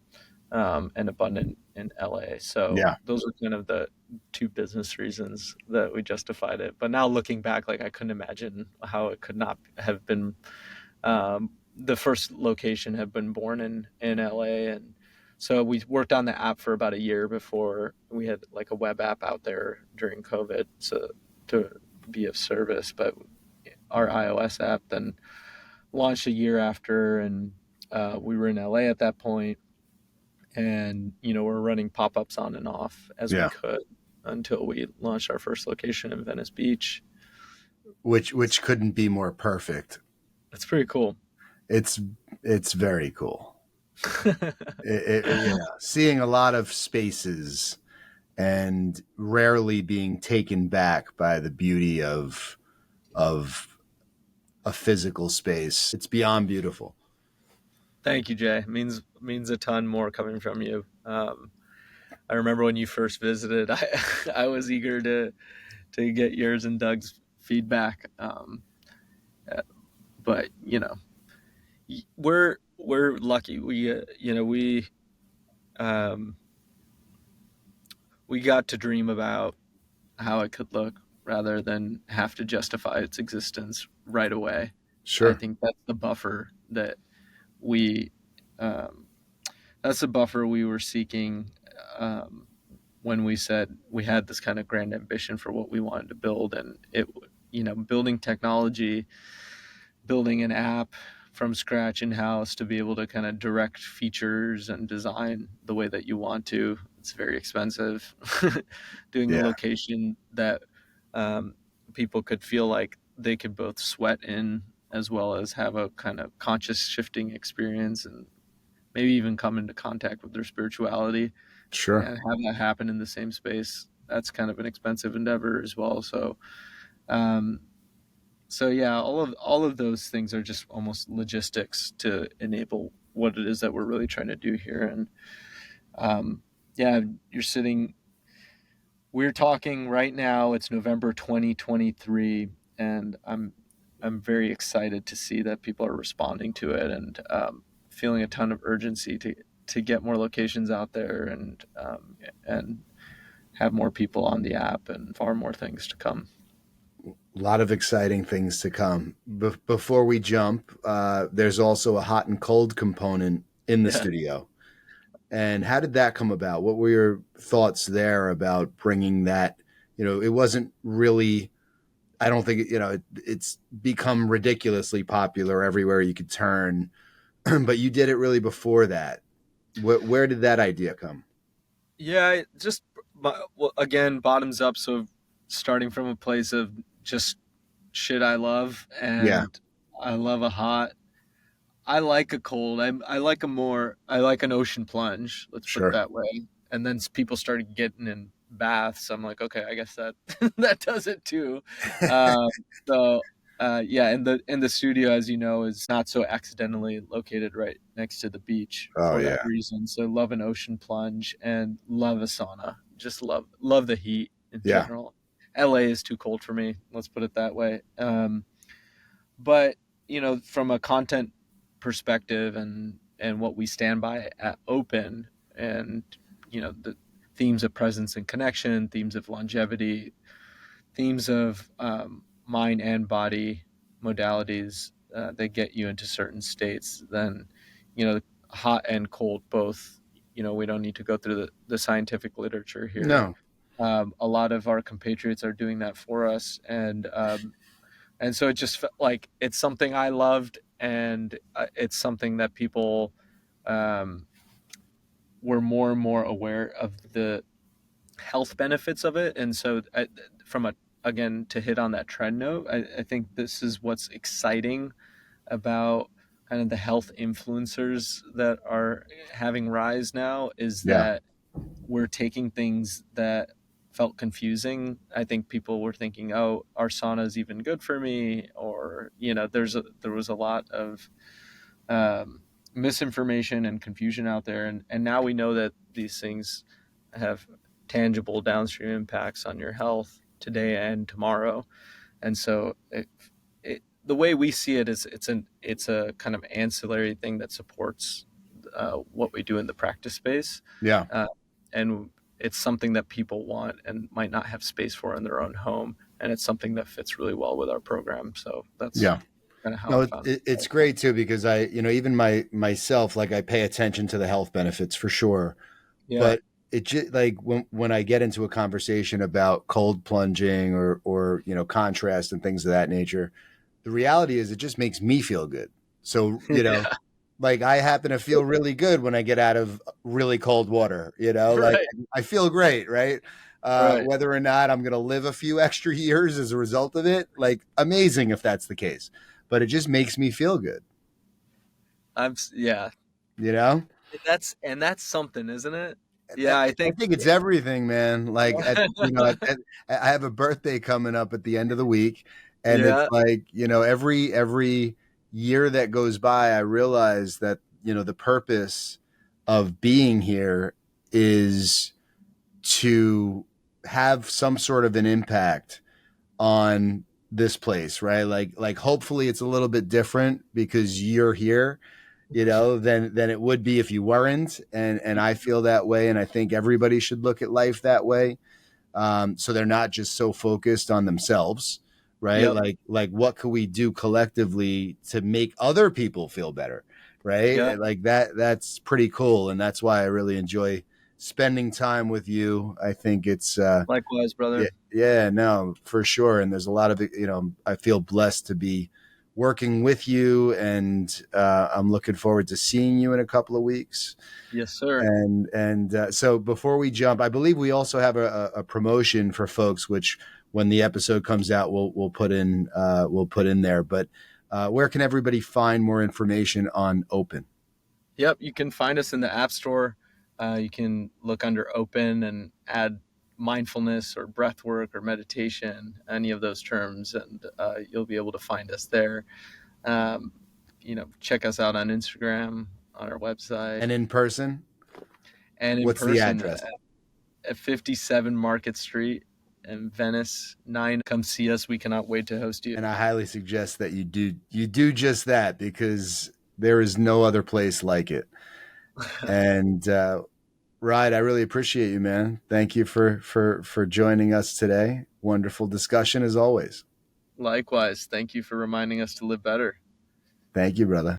and abundant in LA. So those are kind of the two business reasons that we justified it. But now looking back, like I couldn't imagine how it could not have been. The first location had been born in LA, and so we worked on the app for about a year before we had like a web app out there during COVID, so to be of service. But our iOS app then launched a year after, and we were in LA at that point, and we're running pop-ups on and off as we could until we launched our first location in Venice Beach, which couldn't be more perfect. It's pretty cool. It's very cool. Seeing a lot of spaces and rarely being taken back by the beauty of a physical space. It's beyond beautiful. Thank you, Jay. It means a ton more coming from you. I remember when you first visited, I was eager to get yours and Doug's feedback. But we're lucky. We got to dream about how it could look rather than have to justify its existence right away. Sure. I think that's the buffer that we were seeking when we said we had this kind of grand ambition for what we wanted to build. And building technology, building an app from scratch in-house to be able to kind of direct features and design the way that you want to. It's very expensive. Doing a location that people could feel like they could both sweat in, as well as have a kind of conscious shifting experience and maybe even come into contact with their spirituality. Sure. And have that happen in the same space. That's kind of an expensive endeavor as well. So all of those things are just almost logistics to enable what it is that we're really trying to do here. And we're talking right now, it's November 2023, and I'm very excited to see that people are responding to it and feeling a ton of urgency to get more locations out there and have more people on the app and far more things to come. A lot of exciting things to come. Before we jump, there's also a hot and cold component in the studio. And how did that come about? What were your thoughts there about bringing that? It wasn't really, I don't think, it's become ridiculously popular everywhere you could turn, but you did it really before that. Where did that idea come? Yeah, just, again, bottoms up. So starting from a place of just shit I love, and I love a hot. I like a cold. I like an ocean plunge. Let's put it that way. And then people started getting in baths. I'm like, okay, I guess that that does it too. In the studio, as you know, is not so accidentally located right next to the beach for that reason. So love an ocean plunge and love a sauna. Just love the heat in general. LA is too cold for me. Let's put it that way. But from a content perspective and what we stand by at Open, and the themes of presence and connection, themes of longevity, themes of mind and body modalities that get you into certain states, then hot and cold both, we don't need to go through the scientific literature here. No. A lot of our compatriots are doing that for us, and so it just felt like it's something I loved, and it's something that people were more and more aware of the health benefits of it. And so again, to hit on that trend note, I think this is what's exciting about kind of the health influencers that are having rise now, is that we're taking things that felt confusing. I think people were thinking, oh, are saunas even good for me? Or, there was a lot of misinformation and confusion out there. And now we know that these things have tangible downstream impacts on your health today and tomorrow. And so the way we see it is it's a kind of ancillary thing that supports what we do in the practice space. And it's something that people want and might not have space for in their own home. And it's something that fits really well with our program. So that's kind of how I found it. It's great too, because I, even myself, like I pay attention to the health benefits for sure. But it just like when I get into a conversation about cold plunging or contrast and things of that nature, the reality is it just makes me feel good. So, like I happen to feel really good when I get out of really cold water, like I feel great. Right. Whether or not I'm going to live a few extra years as a result of it, like amazing if that's the case, but it just makes me feel good. you know? That's something, isn't it? Yeah, I I think. think it's everything, man. Like, I have a birthday coming up at the end of the week, and it's Yeah, like, every year that goes by, I realize that, the purpose of being here is to have some sort of an impact on this place, right? Like hopefully it's a little bit different because you're here, than it would be if you weren't. And I feel that way, and I think everybody should look at life that way. So they're not just so focused on themselves, right? yep, Like what could we do collectively to make other people feel better, yeah. right? Like that's pretty cool, and that's why I really enjoy spending time with you. I think it's Likewise, yeah, brother. yeah, no, for sure. And there's a lot of, I feel blessed to be working with you, and I'm looking forward to seeing you in a couple of weeks. Yes, sir. And so before we jump, I believe we also have a promotion for folks, which when the episode comes out, we'll put in there. But where can everybody find more information on Open? Yep, you can find us in the App Store. You can look under Open and add mindfulness or breath work or meditation, any of those terms, and you'll be able to find us there. Check us out on Instagram, on our website, And in person, and in what's the person address? at 57 Market Street in Venice 9. Come see us. We cannot wait to host you. And I highly suggest that you do just that, because there is no other place like it. And Raed, I really appreciate you, man. Thank you for joining us today. Wonderful discussion as always. Likewise. Thank you for reminding us to live better. Thank you, brother.